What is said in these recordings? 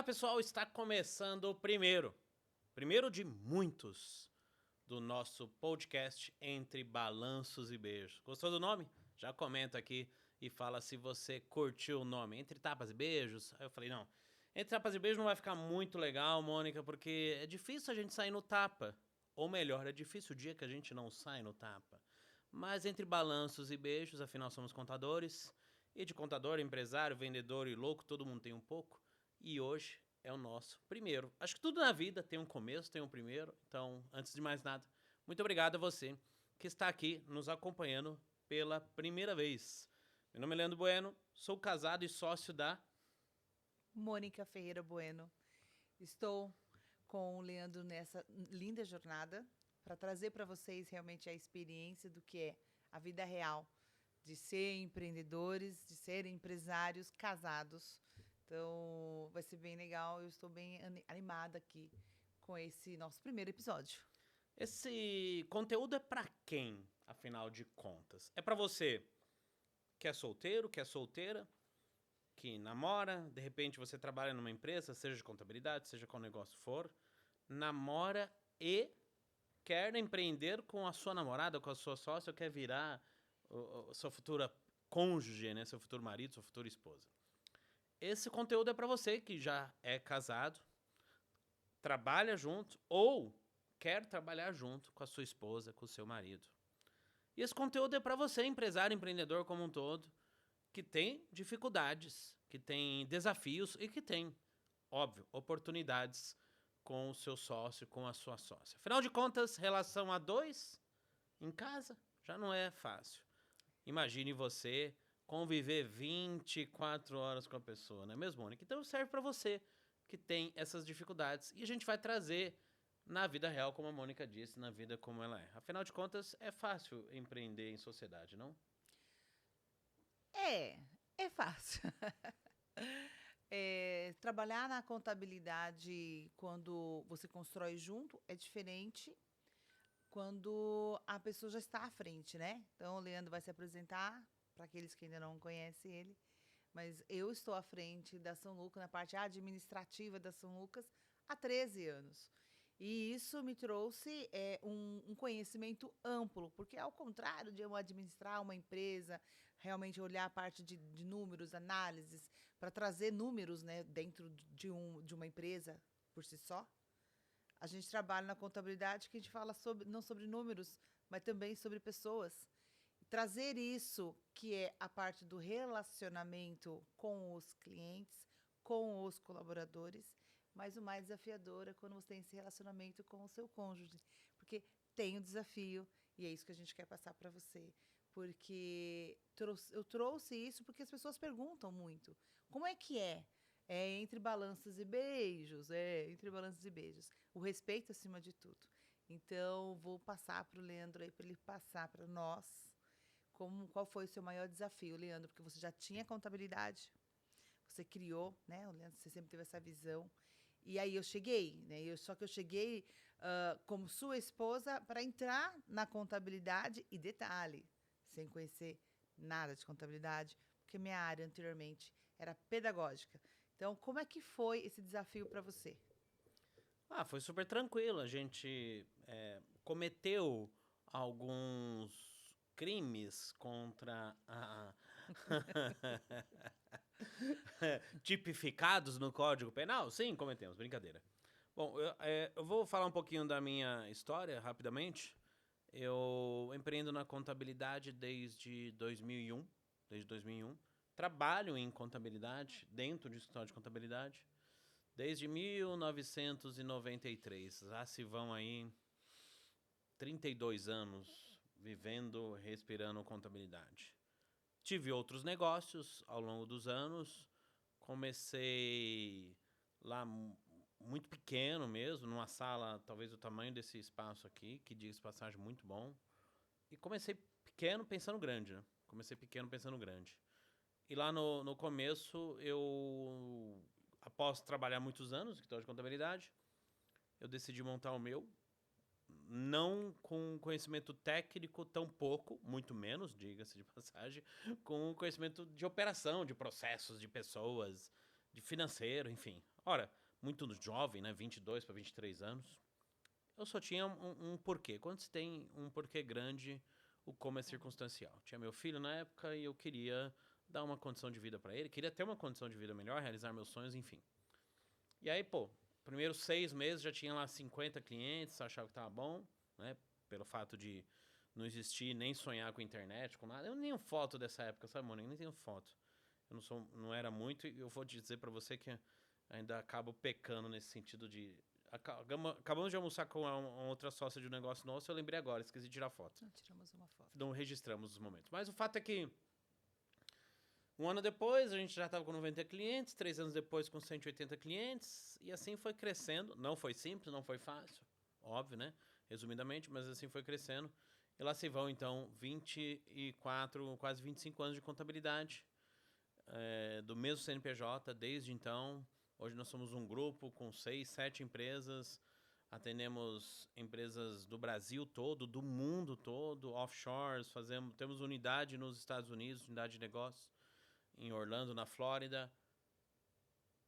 pessoal, está começando o primeiro de muitos do nosso podcast Entre Balanços e Beijos. Gostou do nome? Já comenta aqui e fala se você curtiu o nome. Entre Tapas e Beijos. Aí eu falei, não, Entre Tapas e Beijos não vai ficar muito legal, Mônica, porque é difícil a gente sair no tapa. Ou melhor, é difícil o dia que a gente não sai no tapa. Mas Entre Balanços e Beijos, afinal somos contadores. E de contador, empresário, vendedor e louco, todo mundo tem um pouco. E hoje é o nosso primeiro. Acho que tudo na vida tem um começo, tem um primeiro. Então, antes de mais nada, muito obrigado a você que está aqui nos acompanhando pela primeira vez. Meu nome é Leandro Bueno, sou casado e sócio da... Mônica Ferreira Bueno. Estou com o Leandro nessa linda jornada para trazer para vocês realmente a experiência do que é a vida real de ser empreendedores, de serem empresários casados. Então, vai ser bem legal. Eu estou bem animada aqui com esse nosso primeiro episódio. Esse conteúdo é para quem, afinal de contas? É para você que é solteiro, que é solteira, que namora, de repente você trabalha numa empresa, seja de contabilidade, seja qual negócio for, namora e quer empreender com a sua namorada, com a sua sócia, ou quer virar sua futura cônjuge, né, seu futuro marido, sua futura esposa. Esse conteúdo é para você que já é casado, trabalha junto ou quer trabalhar junto com a sua esposa, com o seu marido. E esse conteúdo é para você, empresário, empreendedor como um todo, que tem dificuldades, que tem desafios e que tem, óbvio, oportunidades com o seu sócio, com a sua sócia. Afinal de contas, relação a dois em casa já não é fácil. Imagine você conviver 24 horas com a pessoa, não é mesmo, Mônica? Então serve para você que tem essas dificuldades. E a gente vai trazer na vida real, como a Mônica disse, na vida como ela é. Afinal de contas, é fácil empreender em sociedade, não? É fácil. Trabalhar na contabilidade quando você constrói junto é diferente quando a pessoa já está à frente, né? Então, o Leandro vai se apresentar para aqueles que ainda não conhecem ele. Mas eu estou à frente da São Lucas, na parte administrativa da São Lucas, há 13 anos. E isso me trouxe um conhecimento amplo, porque ao contrário de eu administrar uma empresa, realmente olhar a parte de números, análises, para trazer números, né, dentro de uma empresa por si só, a gente trabalha na contabilidade que a gente fala não sobre números, mas também sobre pessoas. Trazer isso, que é a parte do relacionamento com os clientes, com os colaboradores, mas o mais desafiador é quando você tem esse relacionamento com o seu cônjuge. Porque tem o desafio, e é isso que a gente quer passar para você. Porque eu trouxe isso porque as pessoas perguntam muito. Como é que é? É entre balanços e beijos, entre balanços e beijos. O respeito acima de tudo. Então, vou passar para o Leandro aí, para ele passar para nós qual foi o seu maior desafio, Leandro? Porque você já tinha contabilidade, você criou, né? O Leandro, você sempre teve essa visão. E aí eu cheguei, né? Só que eu cheguei como sua esposa para entrar na contabilidade e detalhe, sem conhecer nada de contabilidade, porque minha área anteriormente era pedagógica. Então, como é que foi esse desafio para você? Foi super tranquilo. A gente cometeu alguns crimes contra a... tipificados no Código Penal? Sim, cometemos, brincadeira. Bom, eu vou falar um pouquinho da minha história, rapidamente. Eu empreendo na contabilidade desde 2001. Desde 2001. Trabalho em contabilidade, dentro de escritório de contabilidade, desde 1993. Já se vão aí 32 anos vivendo, respirando contabilidade. Tive outros negócios ao longo dos anos. Comecei lá muito pequeno mesmo, numa sala talvez do tamanho desse espaço aqui, que diga-se de passagem muito bom. E comecei pequeno pensando grande, né? Comecei pequeno pensando grande. E lá no começo, após trabalhar muitos anos no escritório de contabilidade, eu decidi montar o meu. Não com conhecimento técnico tão pouco, muito menos, diga-se de passagem, com conhecimento de operação, de processos, de pessoas, de financeiro, enfim. Ora, muito jovem, né? 22 para 23 anos. Eu só tinha um porquê. Quando você tem um porquê grande, o como é circunstancial. Tinha meu filho na época e eu queria dar uma condição de vida para ele, queria ter uma condição de vida melhor, realizar meus sonhos, enfim. E aí, pô, primeiros 6 meses já tinha lá 50 clientes, achava que tava bom, né? Pelo fato de não existir nem sonhar com internet, com nada. Eu nem tenho foto dessa época, sabe, Mônica? Nem tenho foto. Eu não era muito, e eu vou dizer para você que ainda acabo pecando nesse sentido de. Acabamos de almoçar com uma outra sócia de um negócio nosso, eu lembrei agora, esqueci de tirar foto. Não, tiramos uma foto. Não registramos os momentos. Mas o fato é que um ano depois, a gente já estava com 90 clientes, 3 anos depois com 180 clientes, e assim foi crescendo. Não foi simples, não foi fácil, óbvio, né? Resumidamente, mas assim foi crescendo. E lá se vão, então, 24, quase 25 anos de contabilidade, do mesmo CNPJ, desde então. Hoje nós somos um grupo com 6, 7 empresas, atendemos empresas do Brasil todo, do mundo todo, offshores, temos unidade nos Estados Unidos, unidade de negócio, em Orlando, na Flórida.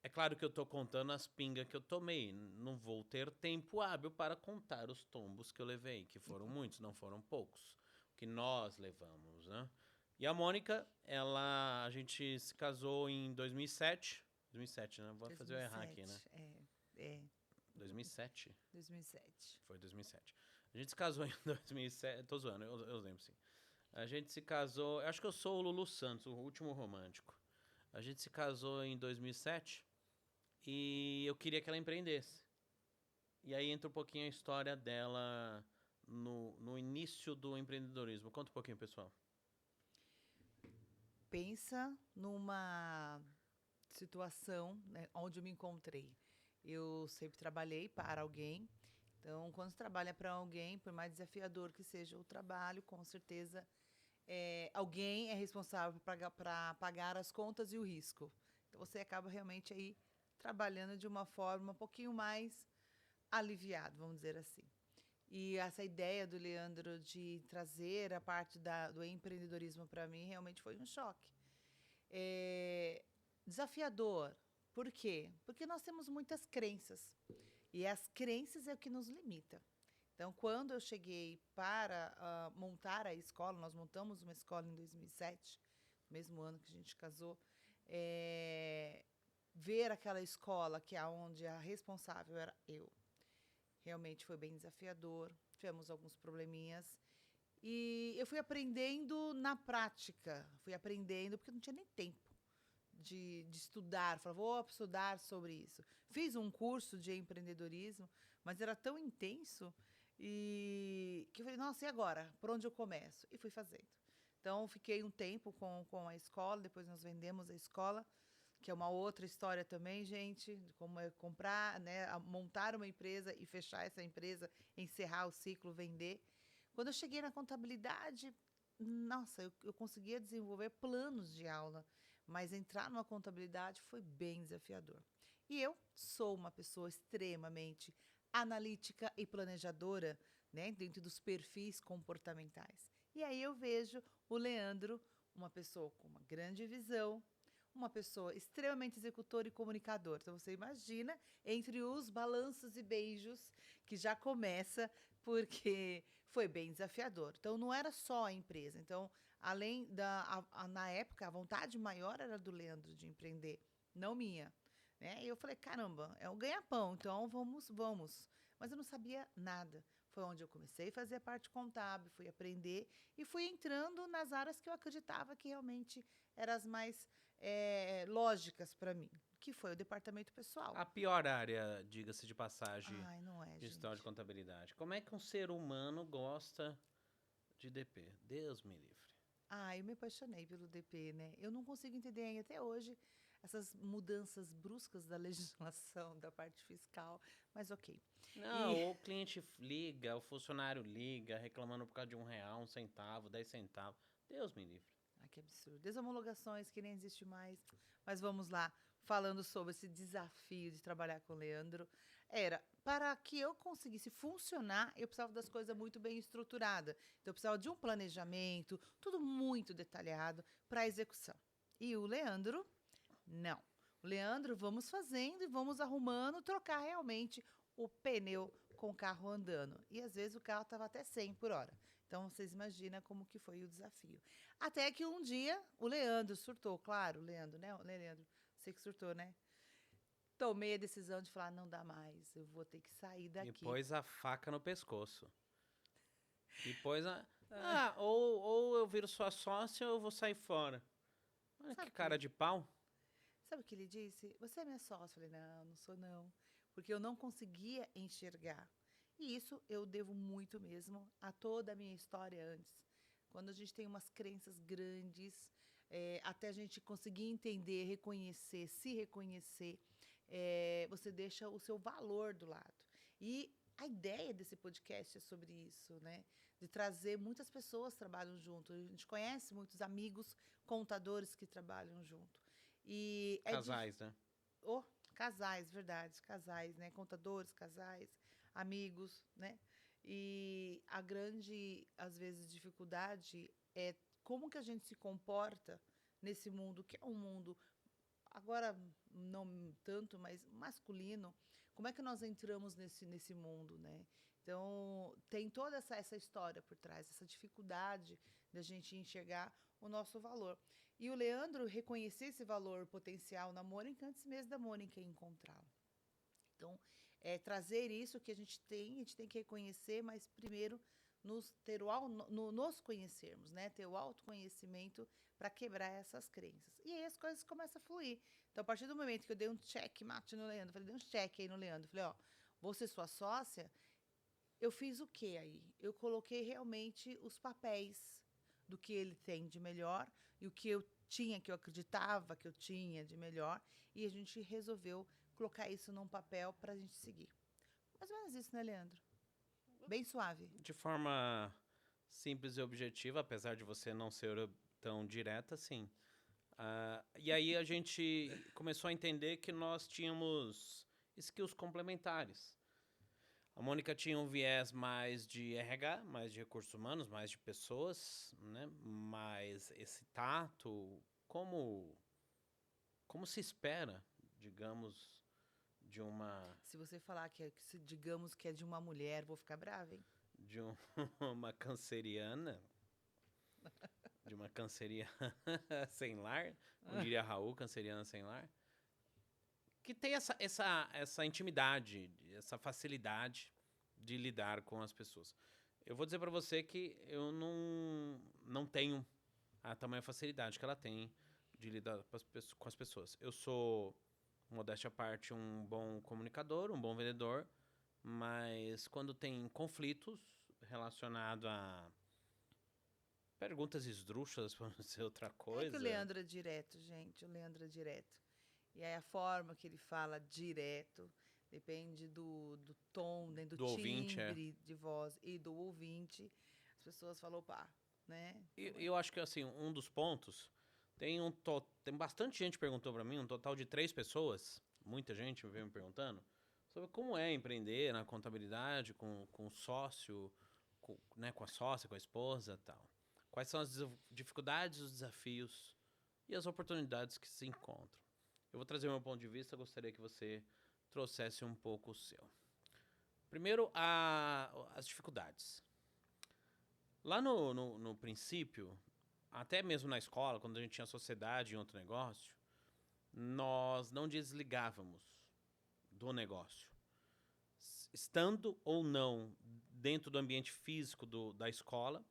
É claro que eu estou contando as pingas que eu tomei. Não vou ter tempo hábil para contar os tombos que eu levei, que foram muitos, não foram poucos. Que nós levamos, né? E a Mônica, a gente se casou em 2007. 2007, né? Vou fazer eu errar aqui, né? 2007? 2007. Foi 2007. A gente se casou em 2007. Tô zoando, eu lembro sim. A gente se casou. Acho que eu sou o Lulu Santos, o último romântico. A gente se casou em 2007 e eu queria que ela empreendesse. E aí entra um pouquinho a história dela no início do empreendedorismo. Conta um pouquinho, pessoal. Pensa numa situação, né, onde eu me encontrei. Eu sempre trabalhei para alguém. Então, quando você trabalha para alguém, por mais desafiador que seja o trabalho, com certeza alguém é responsável para pagar as contas e o risco. Então, você acaba realmente aí trabalhando de uma forma um pouquinho mais aliviado, vamos dizer assim. E essa ideia do Leandro de trazer a parte do empreendedorismo para mim realmente foi um choque. Desafiador. Por quê? Porque nós temos muitas crenças. E as crenças é o que nos limita. Então, quando eu cheguei para montar a escola, nós montamos uma escola em 2007, mesmo ano que a gente casou, ver aquela escola que é onde a responsável era eu. Realmente foi bem desafiador, tivemos alguns probleminhas. E eu fui aprendendo na prática, fui aprendendo, porque eu não tinha nem tempo de estudar. Falei, vou estudar sobre isso. Fiz um curso de empreendedorismo, mas era tão intenso que eu falei, nossa, e agora? Por onde eu começo? E fui fazendo. Então, fiquei um tempo com a escola, depois nós vendemos a escola, que é uma outra história também, gente, de como é comprar, né, montar uma empresa e fechar essa empresa, encerrar o ciclo, vender. Quando eu cheguei na contabilidade, nossa, eu conseguia desenvolver planos de aula, mas entrar numa contabilidade foi bem desafiador. E eu sou uma pessoa extremamente analítica e planejadora, né, dentro dos perfis comportamentais. E aí eu vejo o Leandro, uma pessoa com uma grande visão, uma pessoa extremamente executor e comunicador. Então, você imagina, entre os balanços e beijos, que já começa, porque foi bem desafiador. Então, não era só a empresa. Então, além na época, a vontade maior era do Leandro de empreender, não minha. Né? E eu falei, caramba, é um ganha-pão, então vamos. Mas eu não sabia nada. Foi onde eu comecei a fazer a parte contábil, fui aprender e fui entrando nas áreas que eu acreditava que realmente eram as mais lógicas para mim, que foi o departamento pessoal. A pior área, diga-se de passagem, Ai, não é, gestão gente. de contabilidade. Como é que um ser humano gosta de DP? Deus me livre. Eu me apaixonei pelo DP, né? Eu não consigo entender ainda até hoje essas mudanças bruscas da legislação, da parte fiscal, mas ok. Não, o cliente liga, o funcionário liga, reclamando por causa de R$1, 1 centavo, 10 centavos. Deus me livre. Ai, que absurdo. Desomologações que nem existe mais. Mas vamos lá, falando sobre esse desafio de trabalhar com o Leandro. Para que eu conseguisse funcionar, eu precisava das coisas muito bem estruturadas. Então, eu precisava de um planejamento, tudo muito detalhado para a execução. E o Leandro, não. O Leandro, vamos fazendo e vamos arrumando, trocar realmente o pneu com o carro andando. E às vezes o carro estava até 100 por hora. Então vocês imaginam como que foi o desafio. Até que um dia o Leandro surtou, claro, o Leandro, né? Leandro, você que surtou, né? Tomei a decisão de falar, não dá mais, eu vou ter que sair E daqui. pôs a faca no pescoço. E pôs a... ou eu viro sua sócia ou eu vou sair fora. Olha Sabe que o cara que, de pau. sabe o que ele disse? Você é minha sócia. Eu falei, não, não sou não. Porque eu não conseguia enxergar. E isso eu devo muito mesmo a toda a minha história antes. Quando a gente tem umas crenças grandes, até a gente conseguir entender, reconhecer, se reconhecer, você deixa o seu valor do lado. E a ideia desse podcast é sobre isso, né? De trazer muitas pessoas que trabalham junto. A gente conhece muitos amigos contadores que trabalham junto. E Casais, né? oh, casais, verdade, casais, né? Contadores, casais, amigos, né? E a grande, às vezes, dificuldade é como que a gente se comporta nesse mundo, que é um mundo, agora não tanto, mas masculino. Como é que nós entramos nesse mundo, né? Então, tem toda essa história por trás, essa dificuldade da gente enxergar o nosso valor. E o Leandro reconhecer esse valor potencial na Mônica antes mesmo da Mônica encontrá-lo. Então, trazer isso que a gente tem que reconhecer, mas primeiro nos conhecermos, né? Ter o autoconhecimento para quebrar essas crenças. E aí as coisas começam a fluir. Então, a partir do momento que eu dei um check mate no Leandro, falei, dei um check aí no Leandro, falei, ó, vou ser sua sócia, eu fiz o que aí? Eu coloquei realmente os papéis do que ele tem de melhor e o que eu tinha, que eu acreditava que eu tinha de melhor, e a gente resolveu colocar isso num papel para a gente seguir. Mais ou menos isso, né, Leandro? Bem suave. De forma simples e objetiva, apesar de você não ser tão direta, sim. E aí a gente começou a entender que nós tínhamos skills complementares. A Mônica tinha um viés mais de RH, mais de recursos humanos, mais de pessoas, né? Mais esse tato, como se espera, digamos, de uma Se você falar digamos que é de uma mulher, vou ficar brava, hein? de um- uma canceriana, de uma canceriana sem lar, como diria Raul, canceriana sem lar, que tem essa intimidade, essa facilidade de lidar com as pessoas. Eu vou dizer para você que eu não tenho a tamanha facilidade que ela tem de lidar com as pessoas. Eu sou, modéstia à parte, um bom comunicador, um bom vendedor, mas quando tem conflitos relacionados a perguntas esdrúxulas, para não ser outra É que o coisa, Leandro é direto, gente. O Leandro é direto. E aí a forma que ele fala direto depende do tom, né, do do ouvinte, timbre de voz e do ouvinte. As pessoas falam, pá, né? Então, eu acho que, assim, um dos pontos... Tem bastante gente que perguntou para mim, um total de 3 pessoas, muita gente veio me perguntando, sobre como é empreender na contabilidade, com o sócio, né, com a sócia, com a esposa e tal. Quais são as dificuldades, os desafios e as oportunidades que se encontram. Eu vou trazer o meu ponto de vista, gostaria que você trouxesse um pouco o seu. Primeiro, as dificuldades. Lá no princípio, até mesmo na escola, quando a gente tinha sociedade em outro negócio, nós não desligávamos do negócio. Estando ou não dentro do ambiente físico da escola,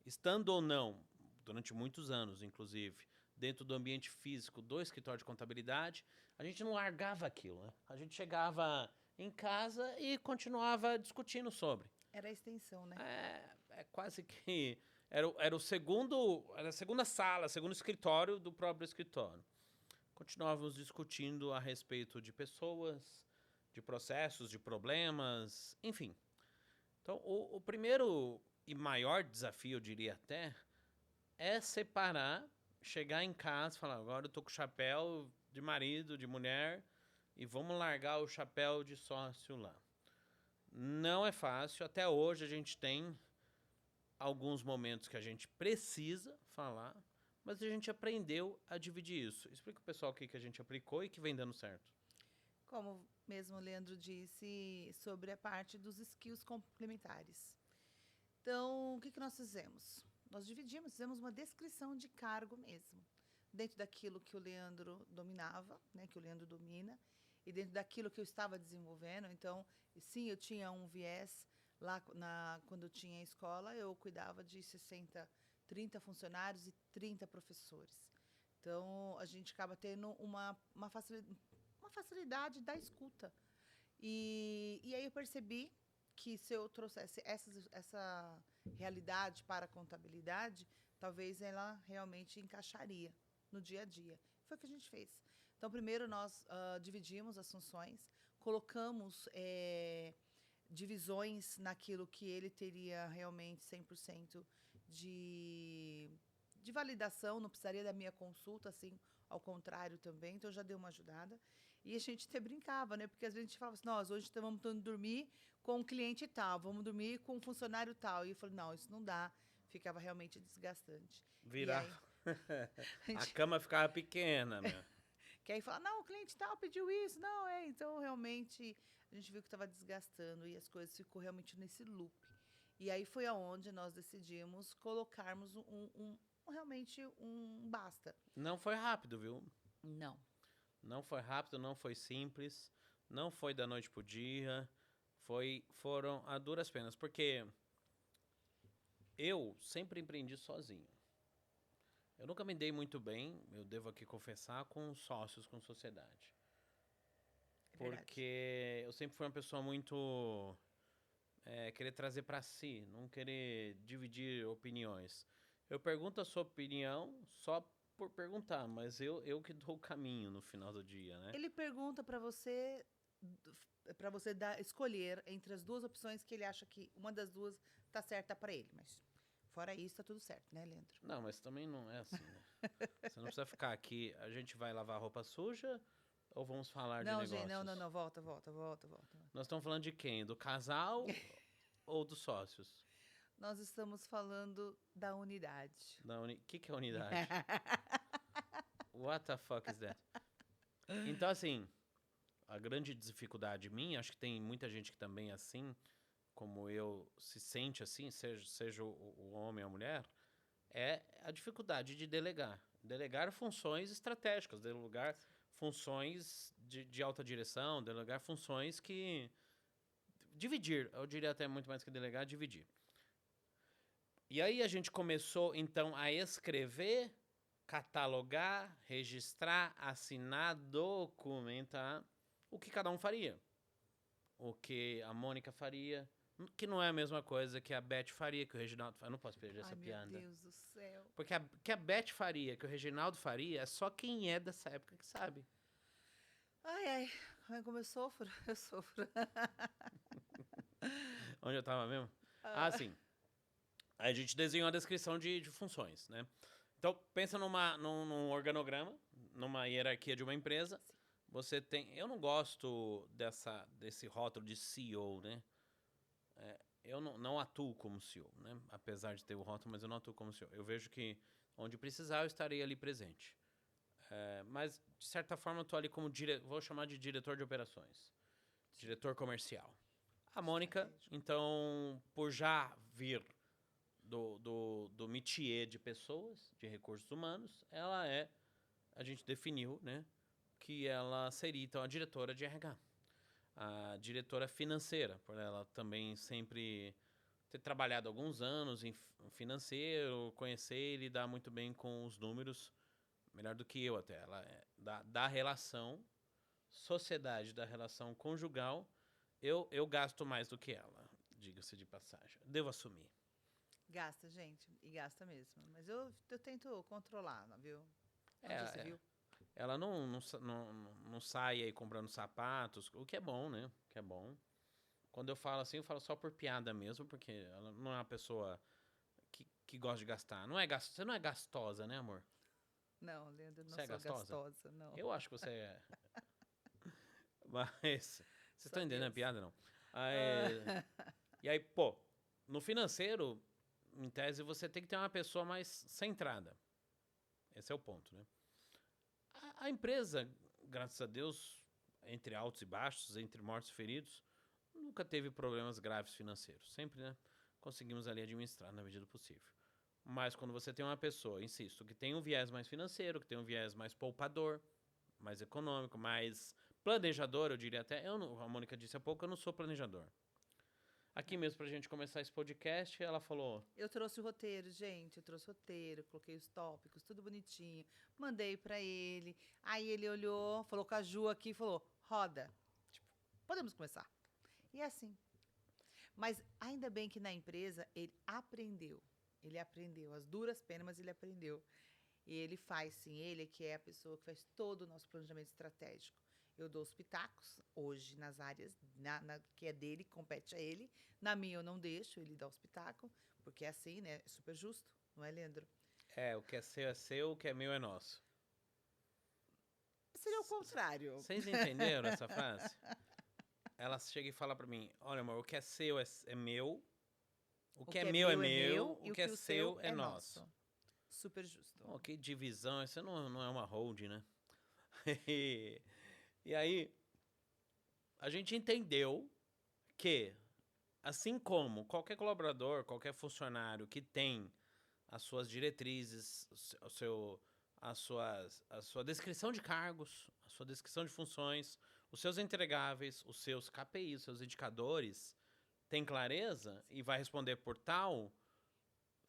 estando ou não, durante muitos anos, inclusive, dentro do ambiente físico do escritório de contabilidade, a gente não largava aquilo, né? A gente chegava em casa e continuava discutindo sobre. era a extensão, né? É quase que... Era a segunda sala, segundo escritório do próprio escritório. Continuávamos discutindo a respeito de pessoas, de processos, de problemas, enfim. Então, o primeiro e maior desafio, eu diria até, é separar, chegar em casa e falar, agora eu tô com o chapéu de marido, de mulher, e vamos largar o chapéu de sócio lá. Não é fácil, até hoje a gente tem alguns momentos que a gente precisa falar, mas a gente aprendeu a dividir isso. Explica o pessoal o que a gente aplicou e que vem dando certo. Como mesmo o Leandro disse, sobre a parte dos skills complementares. Então, o que nós fizemos? Nós dividimos, fizemos uma descrição de cargo mesmo, dentro daquilo que o Leandro dominava, né, que o Leandro domina, e dentro daquilo que eu estava desenvolvendo. Então, sim, eu tinha um viés lá quando eu tinha a escola, eu cuidava de 30 funcionários e 30 professores. Então, a gente acaba tendo uma facilidade da escuta. E aí eu percebi que se eu trouxesse essa realidade para a contabilidade, talvez ela realmente encaixaria no dia a dia. Foi o que a gente fez. Então, primeiro nós dividimos as funções, colocamos divisões naquilo que ele teria realmente 100% de validação, não precisaria da minha consulta, assim, ao contrário também, então já deu uma ajudada. E a gente até brincava, né? Porque às vezes a gente falava assim, nós hoje vamos dormir com um cliente tal, vamos dormir com um funcionário tal. E eu falei, não, isso não dá. Ficava realmente desgastante. Virar. E aí, A cama ficava pequena, né? que aí fala, não, o cliente tal pediu isso, não, Então, realmente, a gente viu que estava desgastando e as coisas ficou realmente nesse loop. E aí foi aonde nós decidimos colocarmos realmente um basta. Não foi rápido, viu? Não. Não foi rápido, não foi simples, não foi da noite pro dia, foram a duras penas, porque eu sempre empreendi sozinho. Eu nunca me dei muito bem, eu devo aqui confessar, com sócios, com sociedade. Porque eu sempre fui uma pessoa muito querer trazer para si, não querer dividir opiniões. Eu pergunto a sua opinião só por perguntar, mas eu que dou o caminho no final do dia, né? Ele pergunta para você escolher entre as duas opções que ele acha que uma das duas tá certa para ele, mas fora isso tá tudo certo, né, Leandro? Não, mas também não é assim, né? Você não precisa ficar aqui, a gente vai lavar roupa suja ou vamos falar de negócios? Gente, não, volta. Nós estamos falando de quem? Do casal ou dos sócios? Nós estamos falando da unidade. O que é unidade? What the fuck is that? Então, assim, a grande dificuldade minha, acho que tem muita gente que também é assim, como eu, se sente assim, seja o homem ou a mulher, é a dificuldade de delegar. Delegar funções estratégicas, delegar funções de alta direção, delegar funções que... Dividir, eu diria até muito mais que delegar, dividir. E aí a gente começou, então, a escrever, catalogar, registrar, assinar, documentar o que cada um faria. O que a Mônica faria, que não é a mesma coisa que a Beth faria, que o Reginaldo faria. Eu não posso perder essa piada. Meu Deus do céu. Porque que a Beth faria, que o Reginaldo faria, é só quem é dessa época que sabe. Ai, como eu sofro, eu sofro. Onde eu tava mesmo? Sim. Aí a gente desenhou a descrição de funções, né? Então, pensa num organograma, numa hierarquia de uma empresa. Sim. Você tem... Eu não gosto desse rótulo de CEO, né? Eu não atuo como CEO, né? Apesar de ter o rótulo, mas eu não atuo como CEO. Eu vejo que onde precisar, eu estarei ali presente. Mas, de certa forma, eu estou ali como... Vou chamar de diretor de operações. Diretor comercial. A Mônica, então, por já vir do métier de pessoas, de recursos humanos, a gente definiu, né, que ela seria, então, a diretora de RH. A diretora financeira, por ela também sempre ter trabalhado alguns anos em financeiro, conhecer e lidar muito bem com os números, melhor do que eu até. Ela é da relação sociedade, da relação conjugal, eu gasto mais do que ela, diga-se de passagem. Devo assumir. Gasta, gente, e gasta mesmo. Mas eu tento controlar, viu? Onde viu? Ela não sai aí comprando sapatos, o que é bom, né? O que é bom. Quando eu falo assim, eu falo só por piada mesmo, porque ela não é uma pessoa que gosta de gastar. Você não é gastosa, né, amor? Não, Leandro, não você sou gastosa, não. Eu acho que você é. Mas, vocês estão entendendo a piada, não? E aí, pô, no financeiro, em tese, você tem que ter uma pessoa mais centrada. Esse é o ponto, né? A empresa, graças a Deus, entre altos e baixos, entre mortos e feridos, nunca teve problemas graves financeiros. Sempre, né, conseguimos ali administrar na medida do possível. Mas quando você tem uma pessoa, insisto, que tem um viés mais financeiro, que tem um viés mais poupador, mais econômico, mais planejador, eu diria até. A Mônica disse há pouco, eu não sou planejador. Aqui mesmo, pra gente começar esse podcast, ela falou... Eu trouxe o roteiro, gente. Eu trouxe o roteiro, coloquei os tópicos, tudo bonitinho. Mandei pra ele. Aí ele olhou, falou com a Ju aqui e falou: roda. Tipo, podemos começar. E é assim. Mas ainda bem que na empresa ele aprendeu. Ele aprendeu. As duras penas, mas ele aprendeu. E ele faz, sim. Ele que é a pessoa que faz todo o nosso planejamento estratégico. Eu dou os pitacos, hoje, nas áreas que é dele, compete a ele. Na minha eu não deixo, ele dá os pitacos, porque é assim, né? É super justo, não é, Leandro? O que é seu, o que é meu é nosso. Seria o contrário. Vocês entenderam essa frase? Ela chega e fala pra mim, olha, amor, o que é seu é meu, o que é meu é meu, o que é seu é nosso. Super justo. Oh, que divisão, isso não é uma holding, né? E aí, a gente entendeu que, assim como qualquer colaborador, qualquer funcionário que tem as suas diretrizes, a sua descrição de cargos, a sua descrição de funções, os seus entregáveis, os seus KPIs, os seus indicadores, tem clareza e vai responder por tal,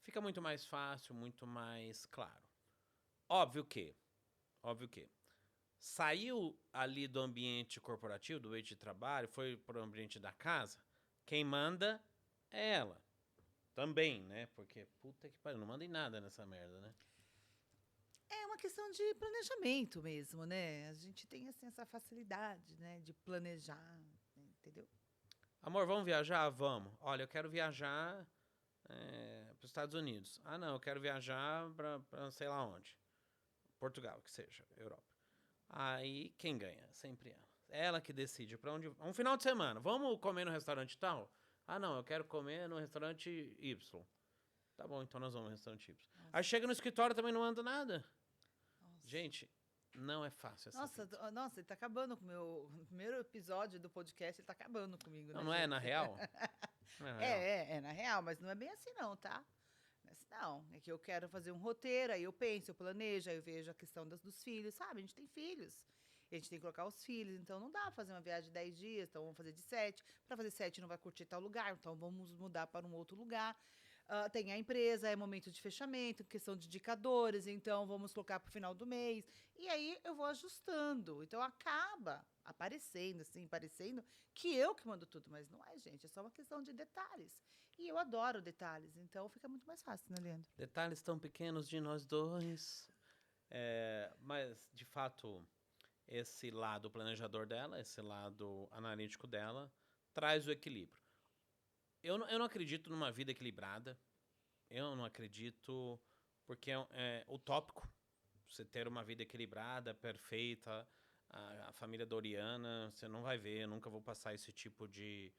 fica muito mais fácil, muito mais claro. Óbvio que, saiu ali do ambiente corporativo, do ambiente de trabalho, foi para o ambiente da casa, quem manda é ela. Também, né? Porque, puta que pariu, não manda em nada nessa merda, né? É uma questão de planejamento mesmo, né? A gente tem, assim, essa facilidade, né? De planejar, né? Entendeu? Amor, vamos viajar? Vamos. Olha, eu quero viajar para os Estados Unidos. Ah, não, eu quero viajar para sei lá onde. Portugal, que seja, Europa. Aí, quem ganha? Sempre ela. Ela que decide para onde... Um final de semana, vamos comer no restaurante tal? Ah, não, eu quero comer no restaurante Y. Tá bom, então nós vamos no restaurante Y. Nossa. Aí chega no escritório também não anda nada. Nossa. Gente, não é fácil essa vida. Nossa, ele tá acabando com o meu primeiro episódio do podcast, ele tá acabando comigo, Não, né, não é gente? na real? Não é na real. É na real, mas não é bem assim não, tá? Não é assim não. É que eu quero fazer um roteiro, aí eu penso, eu planejo, aí eu vejo a questão dos filhos, sabe? A gente tem filhos. E a gente tem que colocar os filhos, então não dá pra fazer uma viagem de 10 dias, então vamos fazer de 7. Para fazer 7 não vai curtir tal lugar, então vamos mudar para um outro lugar. Tem a empresa, é momento de fechamento, questão de indicadores, então vamos colocar para o final do mês. E aí eu vou ajustando. Então acaba aparecendo, assim, parecendo que eu que mando tudo, mas não é, gente. É só uma questão de detalhes. E eu adoro detalhes, então fica muito mais fácil, né, Leandro? Detalhes tão pequenos de nós dois. Mas, de fato, esse lado planejador dela, esse lado analítico dela, traz o equilíbrio. Eu não acredito numa vida equilibrada. Eu não acredito, porque é utópico você ter uma vida equilibrada, perfeita. A família Doriana, você não vai ver, eu nunca vou passar esse tipo de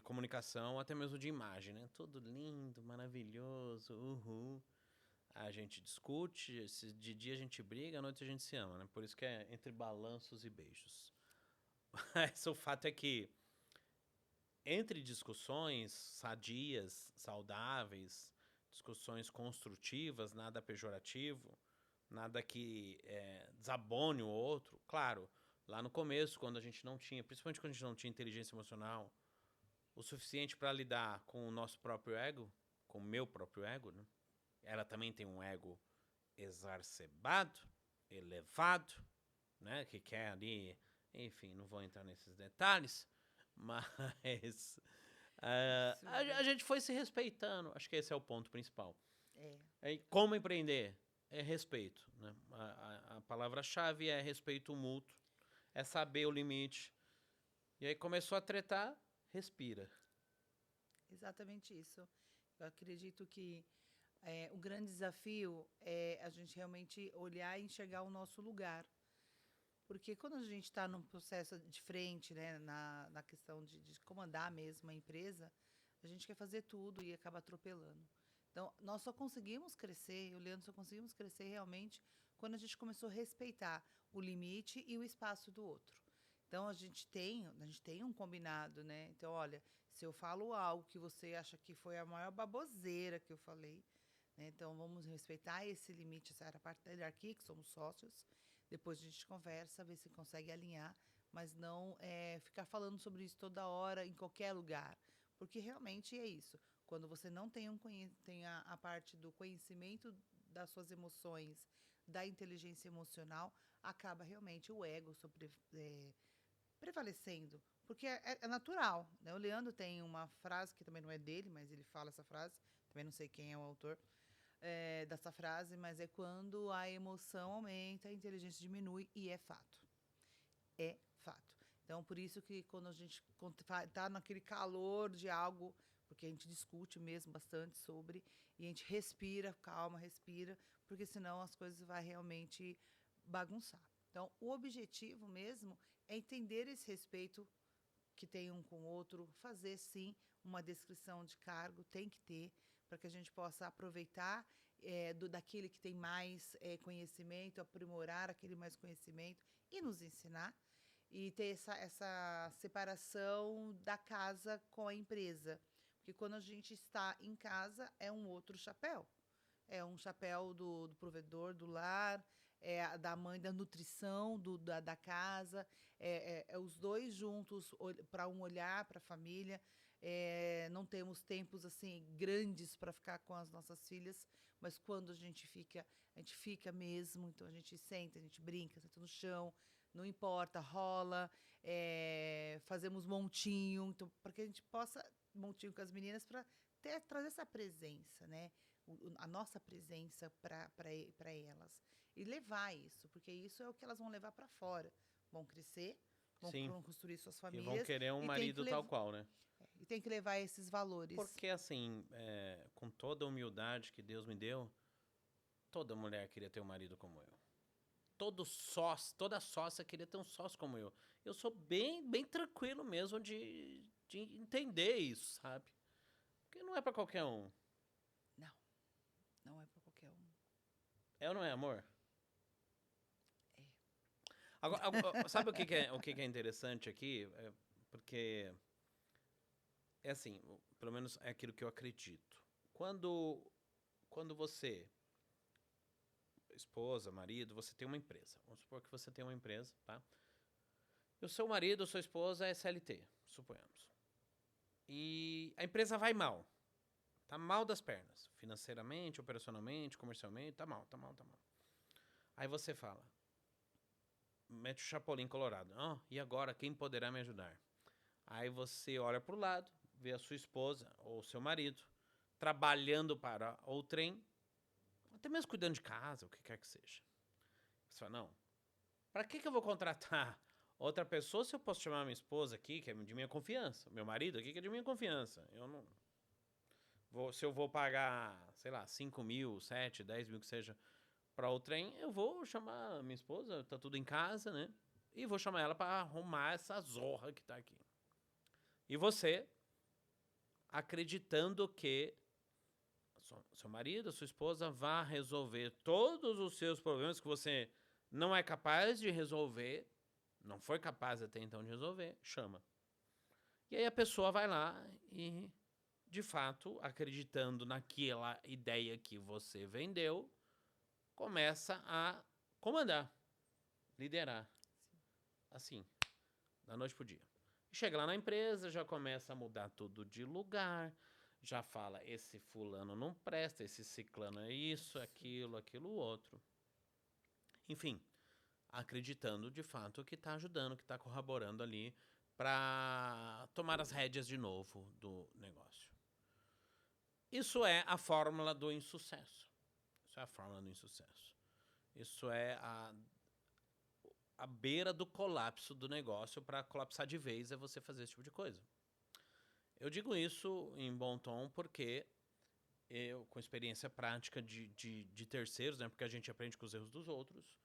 comunicação, até mesmo de imagem, né? Tudo lindo, maravilhoso, uhul. A gente discute, de dia a gente briga, à noite a gente se ama, né? Por isso que é entre balanços e beijos. Mas o fato é que entre discussões sadias, saudáveis, discussões construtivas, nada pejorativo, nada que desabone o outro. Claro, lá no começo, quando a gente não tinha, principalmente quando a gente não tinha inteligência emocional o suficiente para lidar com o nosso próprio ego, com o meu próprio ego, né? Ela também tem um ego exacerbado, elevado, né? Que quer ali, enfim, não vou entrar nesses detalhes, mas a gente foi se respeitando. Acho que esse é o ponto principal. Como empreender? É respeito, né? A palavra-chave é respeito mútuo, é saber o limite. E aí começou a tretar, respira. Exatamente isso. Eu acredito que o grande desafio é a gente realmente olhar e enxergar o nosso lugar. Porque quando a gente está num processo de frente, né, na questão de comandar mesmo a empresa, a gente quer fazer tudo e acaba atropelando. Então, nós só conseguimos crescer, eu e o Leandro só conseguimos crescer realmente quando a gente começou a respeitar o limite e o espaço do outro. Então, a gente tem um combinado, né? Então, olha, se eu falo algo que você acha que foi a maior baboseira que eu falei, né? Então, vamos respeitar esse limite, essa era a parte da hierarquia, que somos sócios. Depois a gente conversa, ver se consegue alinhar, mas não ficar falando sobre isso toda hora, em qualquer lugar. Porque realmente é isso. Quando você não tem, tem a parte do conhecimento das suas emoções, da inteligência emocional, acaba realmente o ego prevalecendo. Porque é natural. Né? O Leandro tem uma frase, que também não é dele, mas ele fala essa frase, também não sei quem é o autor, dessa frase, mas é quando a emoção aumenta, a inteligência diminui, e é fato. É fato. Então, por isso que quando a gente está naquele calor de algo, porque a gente discute mesmo bastante sobre, e a gente respira, calma, respira, porque senão as coisas vão realmente bagunçar. Então, o objetivo mesmo é entender esse respeito que tem um com o outro, fazer sim uma descrição de cargo, tem que ter, para que a gente possa aproveitar daquele que tem mais conhecimento, aprimorar aquele mais conhecimento e nos ensinar, e ter essa separação da casa com a empresa. Porque quando a gente está em casa, é um outro chapéu. É um chapéu do provedor, do lar, da mãe, da nutrição da casa. É os dois juntos para um olhar para a família. Não temos tempos assim grandes para ficar com as nossas filhas, mas quando a gente fica mesmo. Então a gente senta, a gente brinca, senta no chão, não importa, rola, fazemos montinho, então, para que a gente possa montinho com as meninas para trazer essa presença, né? A nossa presença para elas. E levar isso, porque isso é o que elas vão levar para fora. Vão crescer, vão Sim. construir suas E vão famílias. querer um e tem marido que tal qual, né? E tem que levar esses valores. Porque, assim, com toda a humildade que Deus me deu, toda mulher queria ter um marido como eu. Toda sócia queria ter um sócio como eu. Eu sou bem, bem tranquilo mesmo de entender isso, sabe? Porque não é pra qualquer um. Não, não é para qualquer um. É ou não é, amor? É. Agora, sabe o que é interessante aqui? Porque, é assim, pelo menos é aquilo que eu acredito. Quando você, esposa, marido, você tem uma empresa. Vamos supor que você tem uma empresa, tá? E o seu marido ou sua esposa é CLT, suponhamos. E a empresa vai mal. Tá mal das pernas. Financeiramente, operacionalmente, comercialmente, tá mal, tá mal, tá mal. Aí você fala, mete o chapolim colorado. E agora, quem poderá me ajudar? Aí você olha pro lado, vê a sua esposa ou seu marido trabalhando para outrem, até mesmo cuidando de casa, o que quer que seja. Você fala, não, pra que eu vou contratar outra pessoa se eu posso chamar minha esposa aqui, que é de minha confiança, meu marido aqui, que é de minha confiança? Eu não... se eu vou pagar, sei lá, 5 mil, 7, 10 mil que seja, para o trem, eu vou chamar minha esposa, tá tudo em casa, né? E vou chamar ela para arrumar essa zorra que tá aqui. E você, acreditando que seu marido, sua esposa vá resolver todos os seus problemas que você não é capaz de resolver, não foi capaz até então de resolver, chama. E aí a pessoa vai lá e, de fato, acreditando naquela ideia que você vendeu, começa a comandar, liderar. Assim, da noite pro dia. Chega lá na empresa, já começa a mudar tudo de lugar, já fala, esse fulano não presta, esse ciclano é isso, aquilo outro. Enfim, acreditando de fato que tá ajudando, que tá corroborando ali para tomar as rédeas de novo do negócio. Isso é a fórmula do insucesso. Isso é a fórmula do insucesso. Isso é a beira do colapso do negócio. Para colapsar de vez é você fazer esse tipo de coisa. Eu digo isso em bom tom porque eu, com experiência prática de terceiros, né, porque a gente aprende com os erros dos outros,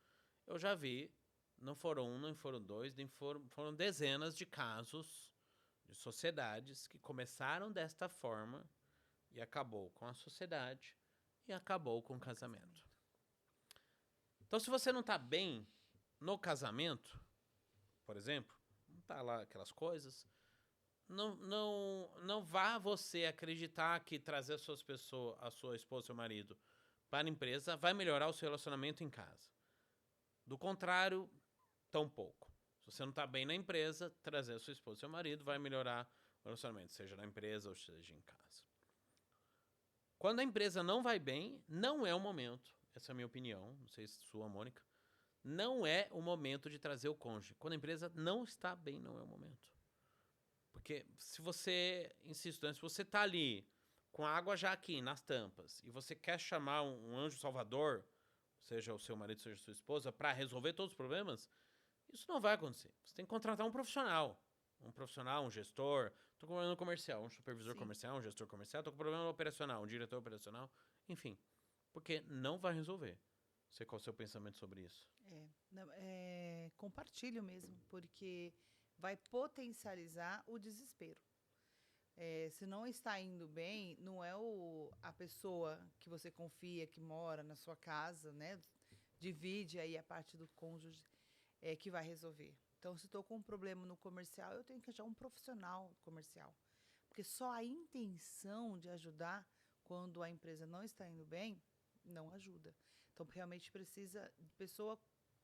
eu já vi, não foram um, não foram dois, nem foram dezenas de casos de sociedades que começaram desta forma e acabou com a sociedade e acabou com o casamento. Então, se você não tá bem no casamento, por exemplo, não tá lá aquelas coisas, não vá você acreditar que trazer a sua esposa, seu marido, para a empresa vai melhorar o seu relacionamento em casa. Do contrário, tão pouco. Se você não tá bem na empresa, trazer a sua esposa, seu marido, vai melhorar o relacionamento, seja na empresa ou seja em casa. Quando a empresa não vai bem, não é o momento, essa é a minha opinião, não sei se sua, Mônica, não é o momento de trazer o cônjuge. Quando a empresa não está bem, não é o momento. Porque se você, insisto, se você tá ali com a água já aqui nas tampas e você quer chamar um anjo salvador, seja o seu marido, seja a sua esposa, para resolver todos os problemas, isso não vai acontecer. Você tem que contratar um profissional. Um gestor. Tô com problema no comercial, um supervisor comercial, um gestor comercial. Tô com problema no operacional, um diretor operacional. Enfim, porque não vai resolver. Não sei qual é o seu pensamento sobre isso. Compartilho mesmo, porque vai potencializar o desespero. Se não está indo bem, não é a pessoa que você confia, que mora na sua casa, né? Divide aí a parte do cônjuge, que vai resolver. Então, se estou com um problema no comercial, eu tenho que achar um profissional comercial. Porque só a intenção de ajudar, quando a empresa não está indo bem, não ajuda. Então, realmente precisa de pessoa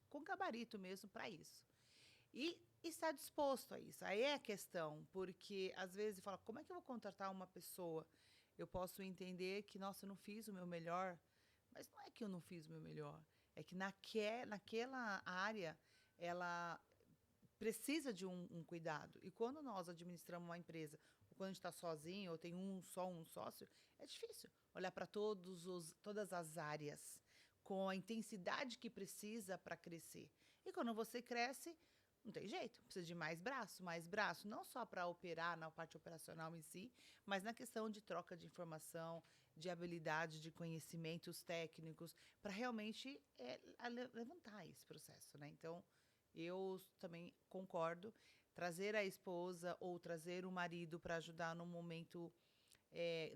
com gabarito mesmo para isso. E estar disposto a isso. Aí é a questão, porque às vezes fala, como é que eu vou contratar uma pessoa? Eu posso entender que, nossa, eu não fiz o meu melhor, mas não é que eu não fiz o meu melhor. É que naquela área, ela precisa de um cuidado. E quando nós administramos uma empresa, ou quando a gente está sozinho, ou tem só um sócio, é difícil olhar para todas as áreas com a intensidade que precisa para crescer. E quando você cresce, não tem jeito, precisa de mais braço, não só para operar na parte operacional em si, mas na questão de troca de informação, de habilidade, de conhecimentos técnicos, para realmente levantar esse processo, né? Então, eu também concordo, trazer a esposa ou trazer o marido para ajudar num momento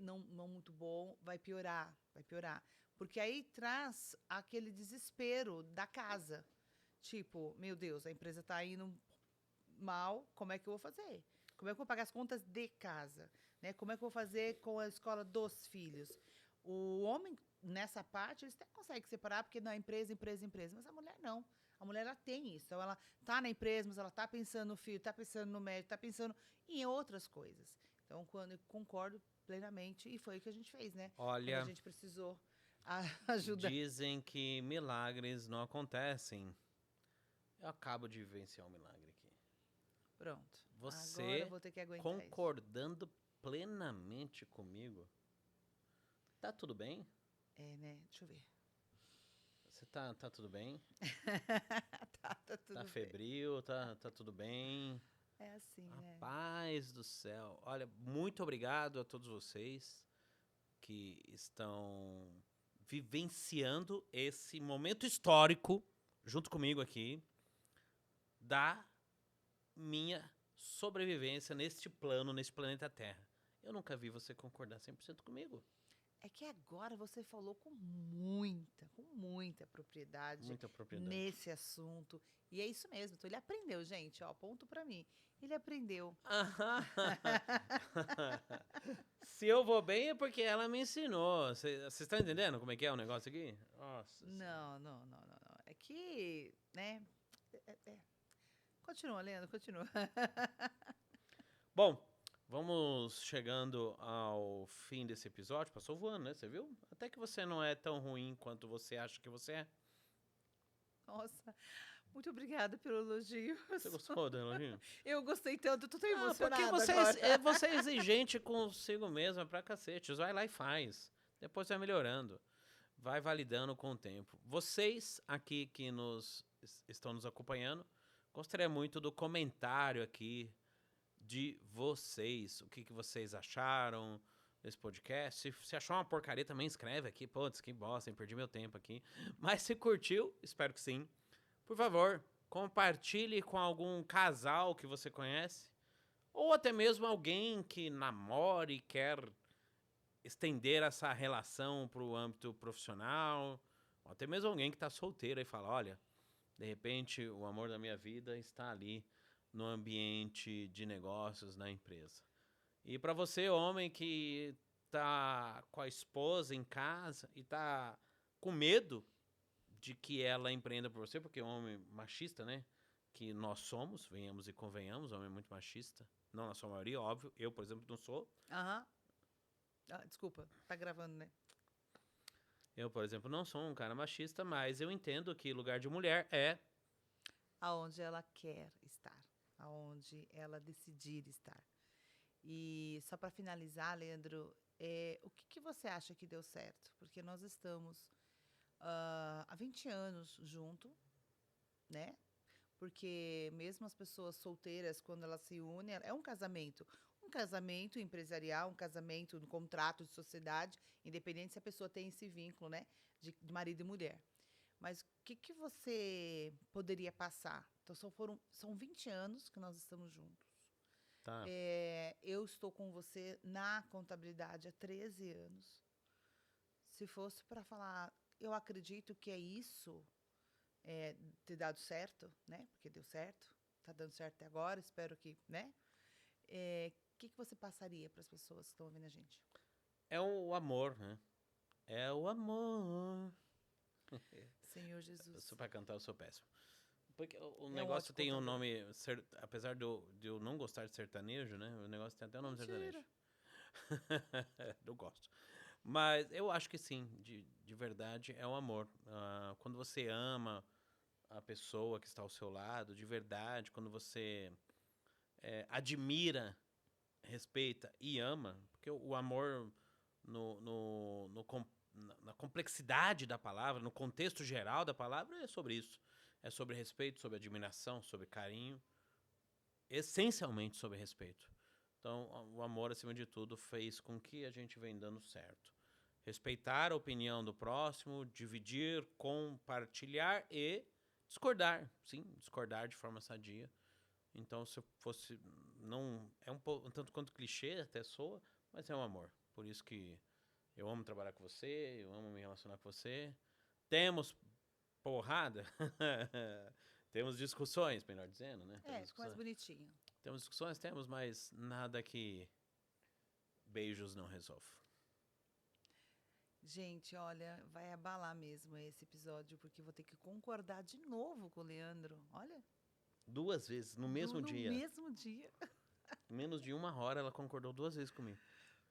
não muito bom, vai piorar. Porque aí traz aquele desespero da casa. Tipo, meu Deus, a empresa está indo mal, como é que eu vou fazer? Como é que eu vou pagar as contas de casa? Né? Como é que eu vou fazer com a escola dos filhos? O homem, nessa parte, ele até consegue separar, porque não é empresa, mas a mulher não. A mulher, ela tem isso. Então, ela está na empresa, mas ela está pensando no filho, está pensando no médico, está pensando em outras coisas. Então, quando eu concordo plenamente, e foi o que a gente fez, né? Olha, quando a gente precisou ajuda. Dizem que milagres não acontecem. Eu acabo de vivenciar um milagre aqui. Pronto. Você, agora eu vou ter que aguentar concordando plenamente comigo, tá tudo bem? né? Deixa eu ver. Você tá tudo bem? tá tudo Tá bem. febril, tá tudo bem? É assim, né? Rapaz do céu. Olha, muito obrigado a todos vocês que estão vivenciando esse momento histórico junto comigo aqui da minha sobrevivência neste plano, neste planeta Terra. Eu nunca vi você concordar 100% comigo. É que agora você falou com muita propriedade, nesse assunto. E é isso mesmo. Então, ele aprendeu, gente. Ó, ponto pra mim. Ele aprendeu. Se eu vou bem é porque ela me ensinou. Vocês estão entendendo como é que é o negócio aqui? Nossa. Não. É que, né? Continua, Leandro, continua. Bom, vamos chegando ao fim desse episódio. Passou voando, né? Você viu? Até que você não é tão ruim quanto você acha que você é. Nossa, muito obrigada pelo elogio. Você gostou do elogio? Eu gostei tanto, tô tão emocionada porque agora. você é exigente consigo mesma pra cacete. Vai lá e faz. Depois vai melhorando. Vai validando com o tempo. Vocês aqui que estão nos acompanhando, gostaria muito do comentário aqui de vocês. O que vocês acharam desse podcast? Se achou uma porcaria, também escreve aqui. Putz, que bosta, perdi meu tempo aqui. Mas se curtiu, espero que sim. Por favor, compartilhe com algum casal que você conhece. Ou até mesmo alguém que namore e quer estender essa relação para o âmbito profissional, ou até mesmo alguém que está solteiro e fala, olha, de repente o amor da minha vida está ali no ambiente de negócios na empresa. E para você, homem que tá com a esposa em casa e tá com medo de que ela empreenda por você, porque é um homem machista, né? Que nós somos, venhamos e convenhamos, homem muito machista. Não na sua maioria, óbvio. Eu, por exemplo, não sou. Aham. Ah, desculpa, tá gravando, né? Eu, por exemplo, não sou um cara machista, mas eu entendo que lugar de mulher é... Aonde ela quer estar, aonde ela decidir estar. E só para finalizar, Leandro, o que, que você acha que deu certo? Porque nós estamos há 20 anos junto, né? Porque mesmo as pessoas solteiras, quando elas se unem, é um casamento empresarial, um casamento no contrato de sociedade, independente se a pessoa tem esse vínculo, né, de marido e mulher. Mas o que, que você poderia passar? Então, são 20 anos que nós estamos juntos. Tá. Eu estou com você na contabilidade há 13 anos. Se fosse para falar, eu acredito que é isso, ter dado certo, né? Porque deu certo, tá dando certo até agora, espero que, né? O que, que você passaria para as pessoas que estão ouvindo a gente? É o amor, né? É o amor. Senhor Jesus. Só pra cantar, eu sou péssimo. Porque o É um negócio ótimo tem um contador. nome... apesar de eu não gostar de sertanejo, né? O negócio tem até um nome Mentira. sertanejo. Não gosto. Mas eu acho que sim, de verdade, é o amor. Quando você ama a pessoa que está ao seu lado, de verdade, quando você admira, respeita e ama, porque o amor na complexidade da palavra, no contexto geral da palavra, é sobre isso. É sobre respeito, sobre admiração, sobre carinho, essencialmente sobre respeito. Então, o amor, acima de tudo, fez com que a gente venha dando certo. Respeitar a opinião do próximo, dividir, compartilhar e discordar. Sim, discordar de forma sadia. Então, se eu fosse... não é um tanto quanto clichê, até soa, mas é um amor. Por isso que eu amo trabalhar com você, eu amo me relacionar com você. Temos porrada? Temos discussões, melhor dizendo, né? Temos Ficou mais discussões. bonitinho. Temos discussões, temos, mas nada que beijos não resolvam. Gente, olha, vai abalar mesmo esse episódio, porque eu vou ter que concordar de novo com o Leandro. Olha, 2 vezes, no mesmo no dia. mesmo dia. Menos de 1 hora, ela concordou 2 vezes comigo.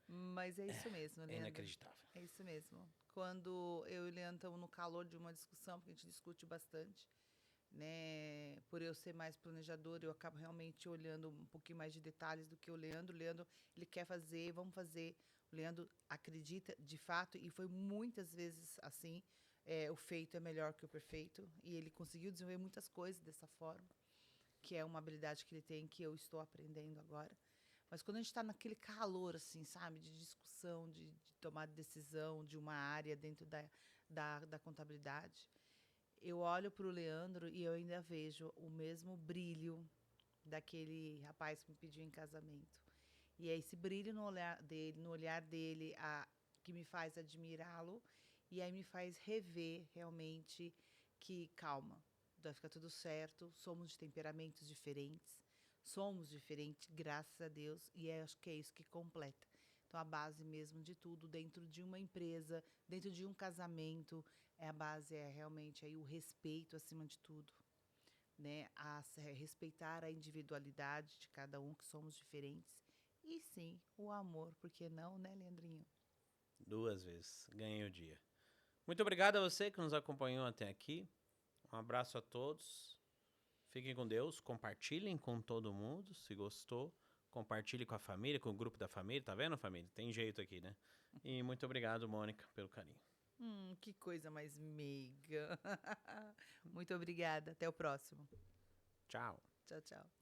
Mas é isso mesmo, É Leandro. inacreditável. É isso mesmo. Quando eu e o Leandro estamos no calor de uma discussão, porque a gente discute bastante, né? Por eu ser mais planejadora, eu acabo realmente olhando um pouquinho mais de detalhes do que o Leandro. O Leandro, ele quer fazer, vamos fazer. O Leandro acredita de fato, e foi muitas vezes assim. O feito é melhor que o perfeito, e ele conseguiu desenvolver muitas coisas dessa forma, que é uma habilidade que ele tem, que eu estou aprendendo agora. Mas quando a gente está naquele calor, assim, sabe, de discussão, de tomar decisão de uma área dentro da contabilidade, eu olho para o Leandro e eu ainda vejo o mesmo brilho daquele rapaz que me pediu em casamento. E é esse brilho no olhar dele, que me faz admirá-lo e aí me faz rever realmente que, calma, vai ficar tudo certo, somos de temperamentos diferentes, somos diferentes, graças a Deus, e acho que é isso que completa. Então, a base mesmo de tudo, dentro de uma empresa, dentro de um casamento, a base é realmente aí o respeito acima de tudo, né? Respeitar a individualidade de cada um, que somos diferentes. E sim, o amor, por que não, né, Leandrinho? 2 vezes. Ganhei o dia. Muito obrigado a você que nos acompanhou até aqui. Um abraço a todos. Fiquem com Deus. Compartilhem com todo mundo, se gostou. Compartilhe com a família, com o grupo da família. Tá vendo, família? Tem jeito aqui, né? E muito obrigado, Mônica, pelo carinho. Que coisa mais meiga. Muito obrigada. Até o próximo. Tchau. Tchau, tchau.